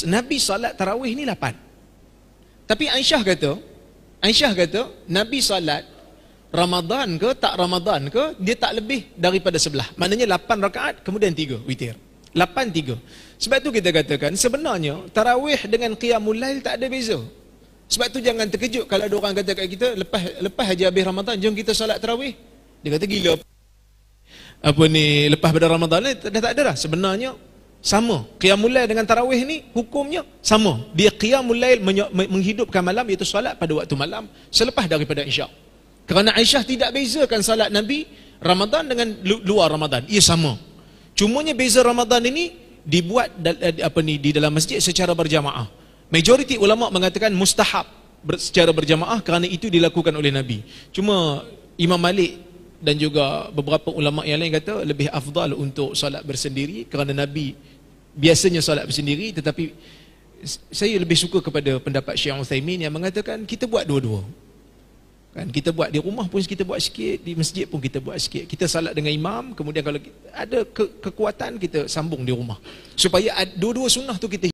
Nabi salat tarawih ni 8. Tapi Aisyah kata Nabi salat Ramadan ke tak Ramadan ke, dia tak lebih daripada 11. Maknanya 8 rakaat kemudian 3 witir. 8 3. Sebab tu kita katakan sebenarnya tarawih dengan qiyamul lail tak ada beza. Sebab tu jangan terkejut kalau ada orang kata kat kita lepas haji habis Ramadan jom kita solat tarawih. Dia kata gila. Lepas pada Ramadan ni dah tak ada dah. Sebenarnya sama. Qiyamul lail dengan tarawih ni hukumnya sama. Dia qiyamul lail menghidupkan malam, iaitu solat pada waktu malam selepas daripada Isyak. Kerana Aisyah tidak bezakan salat Nabi Ramadan dengan luar Ramadan. Ia sama. Cumanya beza Ramadan ini dibuat di dalam masjid secara berjamaah. Majoriti ulama mengatakan mustahab secara berjamaah kerana itu dilakukan oleh Nabi. Cuma Imam Malik dan juga beberapa ulama yang lain kata lebih afdal untuk solat bersendiri kerana Nabi biasanya solat bersendiri, tetapi saya lebih suka kepada pendapat Syekh Uthaymin yang mengatakan kita buat dua-dua. Kan kita buat di rumah pun kita buat sikit, di masjid pun kita buat sikit. Kita salat dengan imam, kemudian kalau ada kekuatan kita sambung di rumah. Supaya dua-dua sunnah tu kita